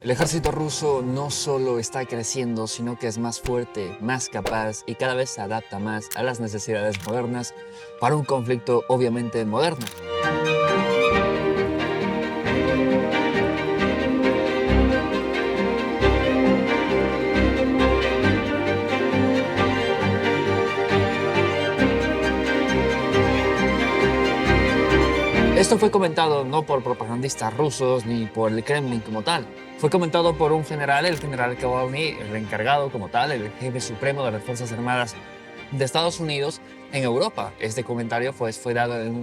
El ejército ruso no solo está creciendo, sino que es más fuerte, más capaz y cada vez se adapta más a las necesidades modernas para un conflicto obviamente moderno. Esto fue comentado no por propagandistas rusos ni por el Kremlin como tal. Fue comentado por un general, el general Navalny, el encargado como tal, el jefe supremo de las Fuerzas Armadas de Estados Unidos en Europa. Este comentario fue dado en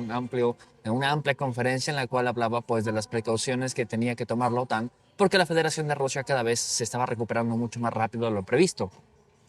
una amplia conferencia en la cual hablaba pues, de las precauciones que tenía que tomar la OTAN porque la Federación de Rusia cada vez se estaba recuperando mucho más rápido de lo previsto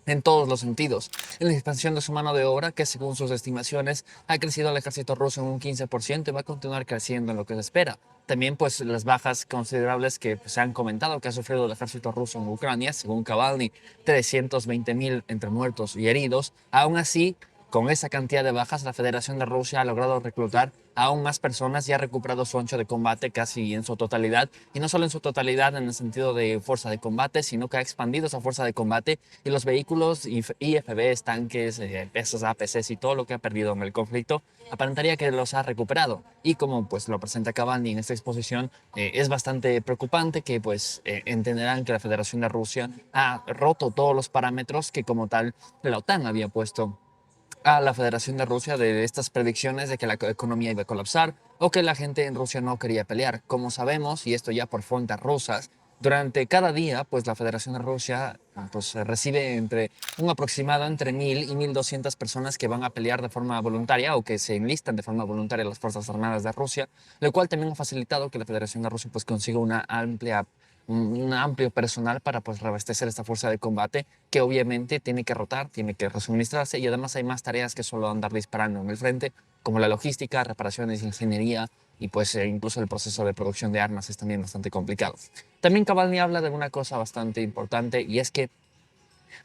en todos los sentidos. En la expansión de su mano de obra, que según sus estimaciones ha crecido el ejército ruso en un 15% y va a continuar creciendo en lo que se espera. También pues las bajas considerables que se han comentado que ha sufrido el ejército ruso en Ucrania, según Navalny, 320.000 entre muertos y heridos. Aún así, con esa cantidad de bajas, la Federación de Rusia ha logrado reclutar a aún más personas y ha recuperado su ancho de combate casi en su totalidad, y no solo en su totalidad en el sentido de fuerza de combate, sino que ha expandido esa fuerza de combate y los vehículos IFVs, tanques, esos APCs y todo lo que ha perdido en el conflicto, aparentaría que los ha recuperado. Y como pues lo presenta Navalny en esta exposición, es bastante preocupante que pues entenderán que la Federación de Rusia ha roto todos los parámetros que como tal la OTAN había puesto a la Federación de Rusia de estas predicciones de que la economía iba a colapsar o que la gente en Rusia no quería pelear. Como sabemos, y esto ya por fuentes rusas, durante cada día, pues la Federación de Rusia pues, recibe un aproximado entre 1.000 y 1.200 personas que van a pelear de forma voluntaria o que se enlistan de forma voluntaria en las Fuerzas Armadas de Rusia, lo cual también ha facilitado que la Federación de Rusia pues, consiga un amplio personal para pues reabastecer esta fuerza de combate que obviamente tiene que rotar, tiene que resuministrarse y además hay más tareas que solo andar disparando en el frente, como la logística, reparaciones, ingeniería y pues incluso el proceso de producción de armas es también bastante complicado. También Navalny habla de una cosa bastante importante y es que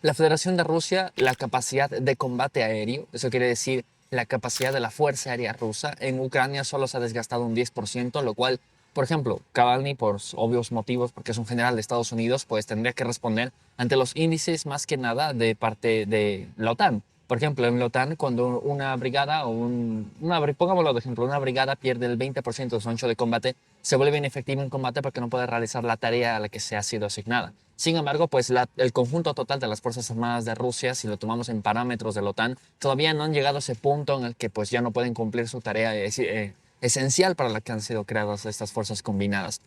la Federación de Rusia, la capacidad de combate aéreo, eso quiere decir la capacidad de la Fuerza Aérea Rusa, en Ucrania solo se ha desgastado un 10%, lo cual, por ejemplo, Navalny, por obvios motivos, porque es un general de Estados Unidos, pues tendría que responder ante los índices más que nada de parte de la OTAN. Por ejemplo, en la OTAN, cuando una brigada pongámoslo de ejemplo, una brigada pierde el 20% de su ancho de combate, se vuelve inefectiva en combate porque no puede realizar la tarea a la que se ha sido asignada. Sin embargo, pues el conjunto total de las Fuerzas Armadas de Rusia, si lo tomamos en parámetros de la OTAN, todavía no han llegado a ese punto en el que pues ya no pueden cumplir su tarea esencial para la que han sido creadas estas fuerzas combinadas.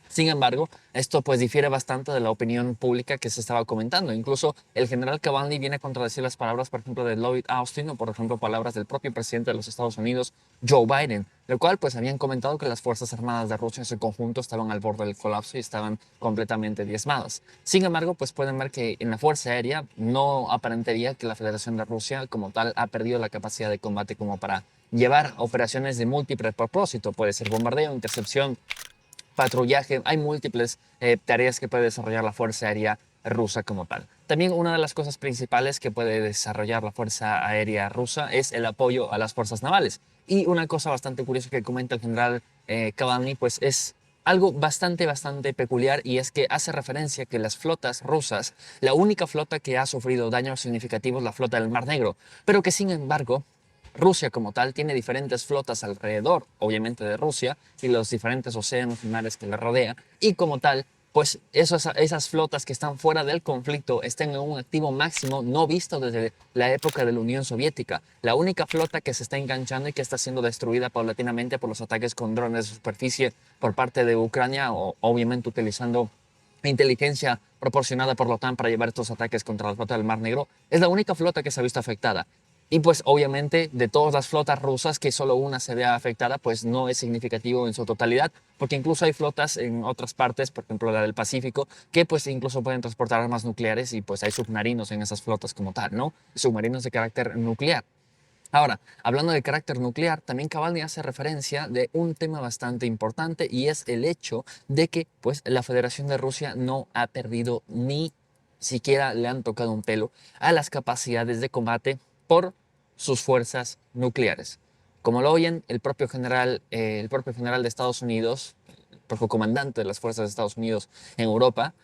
Sin embargo, esto pues difiere bastante de la opinión pública que se estaba comentando. Incluso el general Navalny viene a contradecir las palabras, por ejemplo, de Lloyd Austin o, por ejemplo, palabras del propio presidente de los Estados Unidos, Joe Biden, el cual pues habían comentado que las Fuerzas Armadas de Rusia en su conjunto estaban al borde del colapso y estaban completamente diezmadas. Sin embargo, pues pueden ver que en la Fuerza Aérea no aparentaría que la Federación de Rusia como tal ha perdido la capacidad de combate como para llevar operaciones de múltiple propósito. Puede ser bombardeo, intercepción, patrullaje, hay múltiples tareas que puede desarrollar la Fuerza Aérea rusa como tal. También una de las cosas principales que puede desarrollar la Fuerza Aérea rusa es el apoyo a las fuerzas navales. Y una cosa bastante curiosa que comenta el general Navalny, pues es algo bastante peculiar, y es que hace referencia que las flotas rusas, la única flota que ha sufrido daños significativos es la flota del Mar Negro, pero que sin embargo Rusia como tal tiene diferentes flotas alrededor, obviamente, de Rusia y los diferentes océanos y mares que la rodean. Y como tal, pues esas flotas que están fuera del conflicto están en un activo máximo no visto desde la época de la Unión Soviética. La única flota que se está enganchando y que está siendo destruida paulatinamente por los ataques con drones de superficie por parte de Ucrania, o obviamente utilizando inteligencia proporcionada por la OTAN para llevar estos ataques contra la flota del Mar Negro, es la única flota que se ha visto afectada. Y pues obviamente de todas las flotas rusas que solo una se vea afectada, pues no es significativo en su totalidad, porque incluso hay flotas en otras partes, por ejemplo la del Pacífico, que pues incluso pueden transportar armas nucleares, y pues hay submarinos en esas flotas como tal, ¿no? Submarinos de carácter nuclear. Ahora, hablando de carácter nuclear, también Navalny hace referencia de un tema bastante importante, y es el hecho de que pues, la Federación de Rusia no ha perdido ni siquiera le han tocado un pelo a las capacidades de combate por sus fuerzas nucleares. Como lo oyen, el propio general de Estados Unidos, propio comandante de las fuerzas de Estados Unidos en Europa,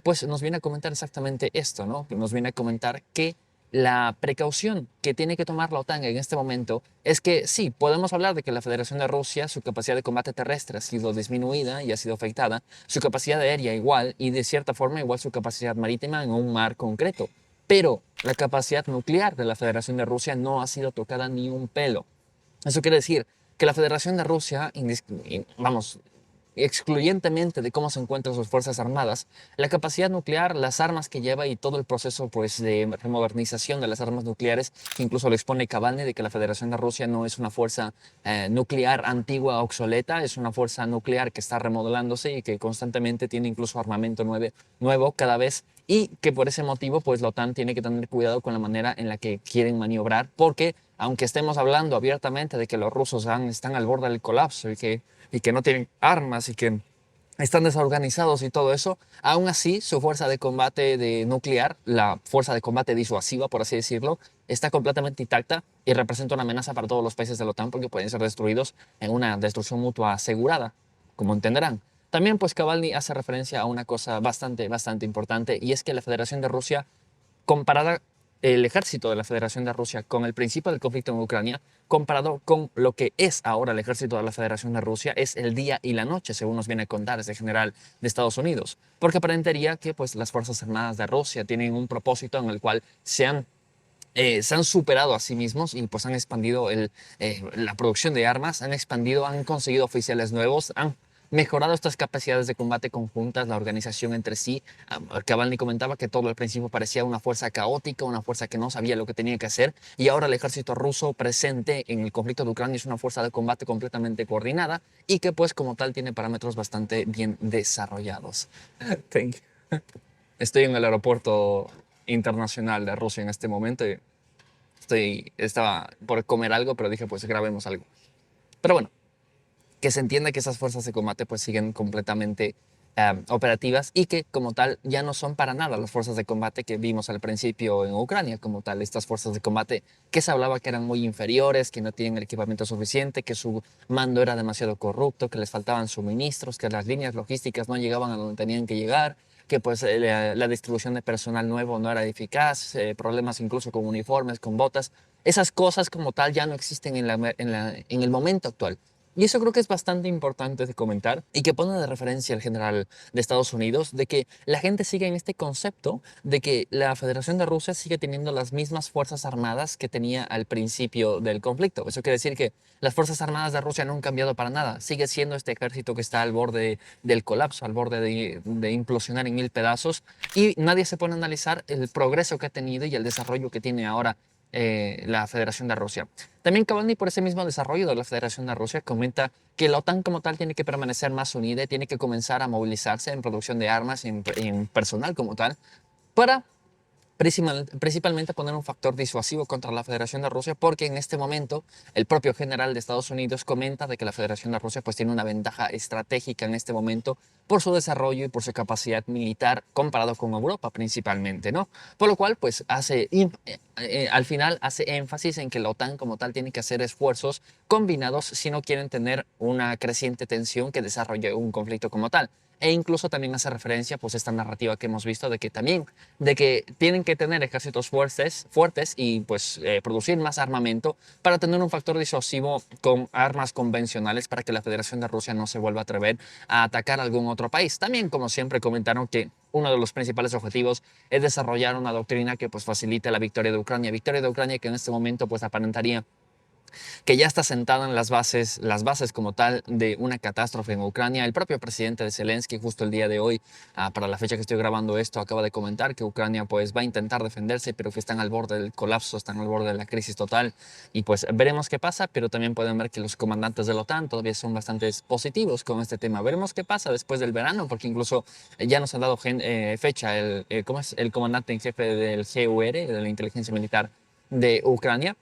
pues nos viene a comentar exactamente esto, ¿no? Nos viene a comentar que la precaución que tiene que tomar la OTAN en este momento es que sí, podemos hablar de que la Federación de Rusia, su capacidad de combate terrestre ha sido disminuida y ha sido afectada, su capacidad aérea igual y de cierta forma igual su capacidad marítima en un mar concreto. Pero la capacidad nuclear de la Federación de Rusia no ha sido tocada ni un pelo. Eso quiere decir que la Federación de Rusia, vamos, excluyentemente de cómo se encuentran sus fuerzas armadas, la capacidad nuclear, las armas que lleva y todo el proceso pues, de remodernización de las armas nucleares, que incluso lo expone Navalny, de que la Federación de Rusia no es una fuerza nuclear antigua, obsoleta, es una fuerza nuclear que está remodelándose y que constantemente tiene incluso armamento nuevo cada vez, y que por ese motivo pues la OTAN tiene que tener cuidado con la manera en la que quieren maniobrar, porque aunque estemos hablando abiertamente de que los rusos están al borde del colapso y que no tienen armas y que están desorganizados y todo eso, aún así su fuerza de combate nuclear, la fuerza de combate disuasiva, por así decirlo, está completamente intacta y representa una amenaza para todos los países de la OTAN porque pueden ser destruidos en una destrucción mutua asegurada, como entenderán. También pues Navalny hace referencia a una cosa bastante importante, y es que la Federación de Rusia, comparada el ejército de la Federación de Rusia con el principio del conflicto en Ucrania, comparado con lo que es ahora el ejército de la Federación de Rusia, es el día y la noche, según nos viene a contar este general de Estados Unidos. Porque aparentaría que pues, las Fuerzas Armadas de Rusia tienen un propósito en el cual se han superado a sí mismos y pues han expandido la producción de armas, han conseguido oficiales nuevos, han mejorado estas capacidades de combate conjuntas, la organización entre sí. Navalny comentaba que todo al principio parecía una fuerza caótica, una fuerza que no sabía lo que tenía que hacer, y ahora el ejército ruso presente en el conflicto de Ucrania es una fuerza de combate completamente coordinada y que pues como tal tiene parámetros bastante bien desarrollados. Thank you. Estoy en el aeropuerto internacional de Rusia en este momento. Estaba por comer algo, pero dije, pues grabemos algo. Pero bueno, que se entienda que esas fuerzas de combate pues siguen completamente operativas y que como tal ya no son para nada las fuerzas de combate que vimos al principio en Ucrania, como tal, estas fuerzas de combate que se hablaba que eran muy inferiores, que no tienen el equipamiento suficiente, que su mando era demasiado corrupto, que les faltaban suministros, que las líneas logísticas no llegaban a donde tenían que llegar, que pues la distribución de personal nuevo no era eficaz, problemas incluso con uniformes, con botas. Esas cosas como tal ya no existen en el momento actual. Y eso creo que es bastante importante de comentar y que pone de referencia el general de Estados Unidos, de que la gente sigue en este concepto de que la Federación de Rusia sigue teniendo las mismas fuerzas armadas que tenía al principio del conflicto. Eso quiere decir que las fuerzas armadas de Rusia no han cambiado para nada. Sigue siendo este ejército que está al borde del colapso, al borde de implosionar en mil pedazos, y nadie se pone a analizar el progreso que ha tenido y el desarrollo que tiene ahora la Federación de Rusia. También Navalny, por ese mismo desarrollo de la Federación de Rusia, comenta que la OTAN como tal tiene que permanecer más unida y tiene que comenzar a movilizarse en producción de armas, en personal como tal, para principalmente poner un factor disuasivo contra la Federación de Rusia, porque en este momento el propio general de Estados Unidos comenta de que la Federación de Rusia pues tiene una ventaja estratégica en este momento por su desarrollo y por su capacidad militar comparado con Europa principalmente, ¿no? Por lo cual pues al final hace énfasis en que la OTAN como tal tiene que hacer esfuerzos combinados si no quieren tener una creciente tensión que desarrolle un conflicto como tal. E incluso también hace referencia pues esta narrativa que hemos visto de que tienen que tener ejércitos fuertes y pues producir más armamento para tener un factor disuasivo con armas convencionales para que la Federación de Rusia no se vuelva a atrever a atacar algún otro país. También, como siempre, comentaron que uno de los principales objetivos es desarrollar una doctrina que pues facilite la victoria de Ucrania que en este momento pues aparentaría que ya está sentada en las bases como tal de una catástrofe en Ucrania. El propio presidente de Zelensky justo el día de hoy, para la fecha que estoy grabando esto, acaba de comentar que Ucrania pues va a intentar defenderse, pero que están al borde del colapso, están al borde de la crisis total, y pues veremos qué pasa, pero también pueden ver que los comandantes de la OTAN todavía son bastante positivos con este tema. Veremos qué pasa después del verano, porque incluso ya nos han dado fecha ¿cómo es? El comandante en jefe del GUR, de la inteligencia militar de Ucrania,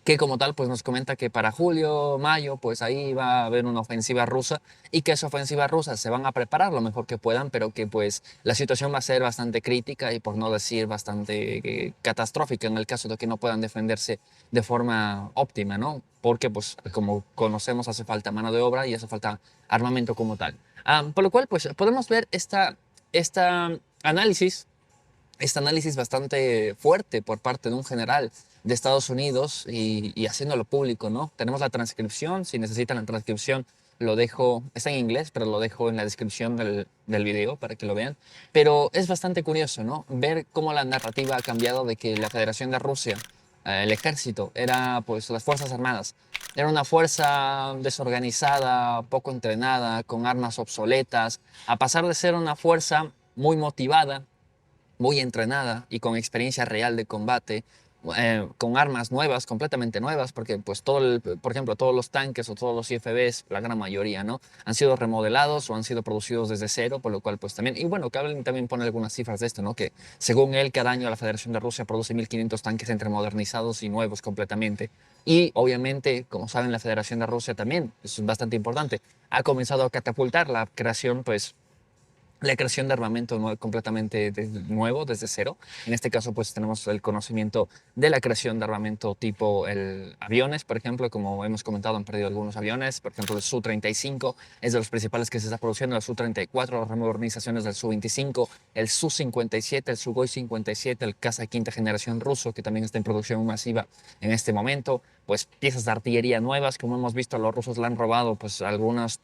que como tal pues nos comenta que para julio, mayo, pues ahí va a haber una ofensiva rusa y que esa ofensiva rusa se van a preparar lo mejor que puedan, pero que pues la situación va a ser bastante crítica y por no decir bastante catastrófica en el caso de que no puedan defenderse de forma óptima, ¿no? Porque pues como conocemos hace falta mano de obra y hace falta armamento como tal. Por lo cual pues podemos ver esta análisis este análisis bastante fuerte por parte de un general de Estados Unidos y haciéndolo público, ¿no? Tenemos la transcripción, si necesitan la transcripción lo dejo, está en inglés, pero lo dejo en la descripción del video para que lo vean. Pero es bastante curioso, ¿no? Ver cómo la narrativa ha cambiado de que la Federación de Rusia, el ejército, era pues las Fuerzas Armadas, era una fuerza desorganizada, poco entrenada, con armas obsoletas, a pasar de ser una fuerza muy motivada, muy entrenada y con experiencia real de combate, con armas nuevas, completamente nuevas, porque pues por ejemplo, todos los tanques o todos los IFBs, la gran mayoría, ¿no? Han sido remodelados o han sido producidos desde cero, por lo cual pues también, y bueno, Kabelin también pone algunas cifras de esto, ¿no? Que según él, cada año la Federación de Rusia produce 1.500 tanques entre modernizados y nuevos completamente. Y obviamente, como saben, la Federación de Rusia también, eso es bastante importante, ha comenzado a catapultar la creación de armamento completamente nuevo, desde cero. En este caso, pues tenemos el conocimiento de la creación de armamento tipo aviones, por ejemplo, como hemos comentado, han perdido algunos aviones. Por ejemplo, el Su-35 es de los principales que se está produciendo, el Su-34, las remodernizaciones del Su-25, el Su-57, el Sugoi-57, el caza quinta generación ruso, que también está en producción masiva en este momento. Pues piezas de artillería nuevas, como hemos visto, los rusos le han robado pues algunos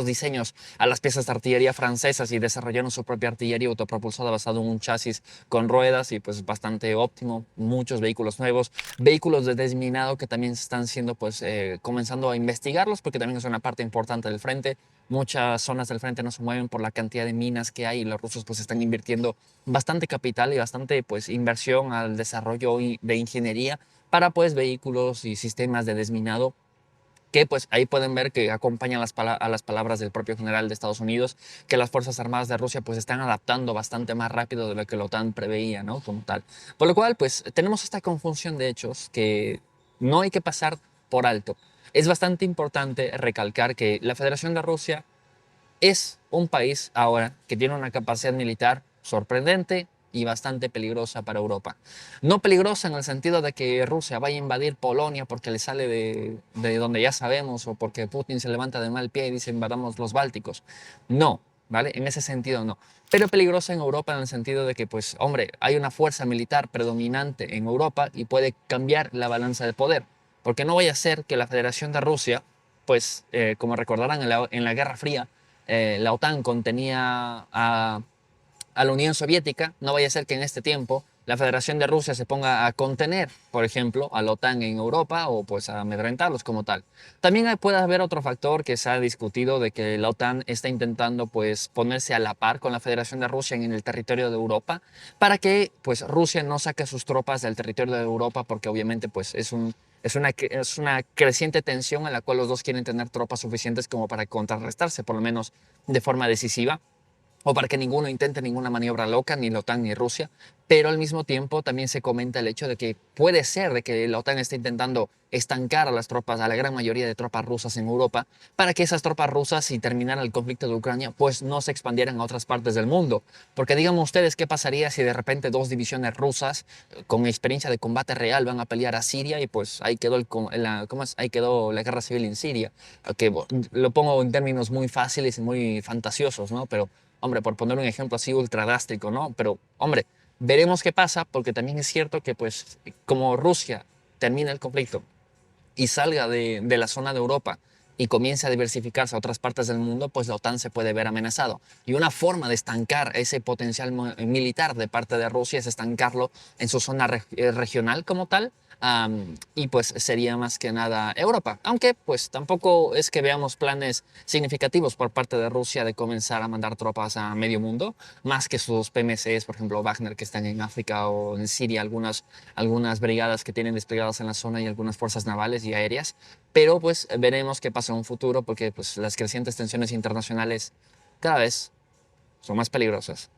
diseños a las piezas de artillería francesas y desarrollaron su propia artillería autopropulsada basado en un chasis con ruedas y pues bastante óptimo, muchos vehículos nuevos, vehículos de desminado que también están siendo pues comenzando a investigarlos porque también es una parte importante del frente. Muchas zonas del frente no se mueven por la cantidad de minas que hay y los rusos pues están invirtiendo bastante capital y bastante pues inversión al desarrollo de ingeniería para pues vehículos y sistemas de desminado que pues ahí pueden ver que acompañan a las palabras del propio general de Estados Unidos, que las Fuerzas Armadas de Rusia pues están adaptando bastante más rápido de lo que la OTAN preveía, ¿no? Como tal. Por lo cual pues tenemos esta confusión de hechos que no hay que pasar por alto. Es bastante importante recalcar que la Federación de Rusia es un país ahora que tiene una capacidad militar sorprendente y bastante peligrosa para Europa. No peligrosa en el sentido de que Rusia vaya a invadir Polonia porque le sale de donde ya sabemos o porque Putin se levanta de mal pie y dice invadamos los Bálticos. No, ¿vale? En ese sentido no. Pero peligrosa en Europa en el sentido de que, pues, hombre, hay una fuerza militar predominante en Europa y puede cambiar la balanza de poder. Porque no vaya a ser que la Federación de Rusia, pues, como recordarán en la Guerra Fría, la OTAN contenía a la Unión Soviética, no vaya a ser que en este tiempo la Federación de Rusia se ponga a contener, por ejemplo, a la OTAN en Europa o pues a amedrentarlos como tal. También puede haber otro factor que se ha discutido de que la OTAN está intentando pues ponerse a la par con la Federación de Rusia en el territorio de Europa para que pues Rusia no saque sus tropas del territorio de Europa porque obviamente pues es una creciente tensión en la cual los dos quieren tener tropas suficientes como para contrarrestarse, por lo menos de forma decisiva o para que ninguno intente ninguna maniobra loca, ni la OTAN ni Rusia, pero al mismo tiempo también se comenta el hecho de que puede ser de que la OTAN esté intentando estancar a las tropas, a la gran mayoría de tropas rusas en Europa, para que esas tropas rusas, si terminara el conflicto de Ucrania, pues no se expandieran a otras partes del mundo. Porque digan ustedes qué pasaría si de repente dos divisiones rusas con experiencia de combate real van a pelear a Siria y pues ahí quedó, ¿cómo es? Ahí quedó la guerra civil en Siria. Que lo pongo en términos muy fáciles y muy fantasiosos, ¿no? Pero hombre, por poner un ejemplo así ultra drástico, ¿no? Pero, hombre, veremos qué pasa, porque también es cierto que, pues, como Rusia termina el conflicto y salga de la zona de Europa y comience a diversificarse a otras partes del mundo, pues la OTAN se puede ver amenazado. Y una forma de estancar ese potencial militar de parte de Rusia es estancarlo en su zona regional como tal. Y pues sería más que nada Europa. Aunque pues tampoco es que veamos planes significativos por parte de Rusia de comenzar a mandar tropas a medio mundo, más que sus PMCs, por ejemplo Wagner, que están en África o en Siria, algunas brigadas que tienen desplegadas en la zona y algunas fuerzas navales y aéreas. Pero pues veremos qué pasa en un futuro porque pues las crecientes tensiones internacionales cada vez son más peligrosas.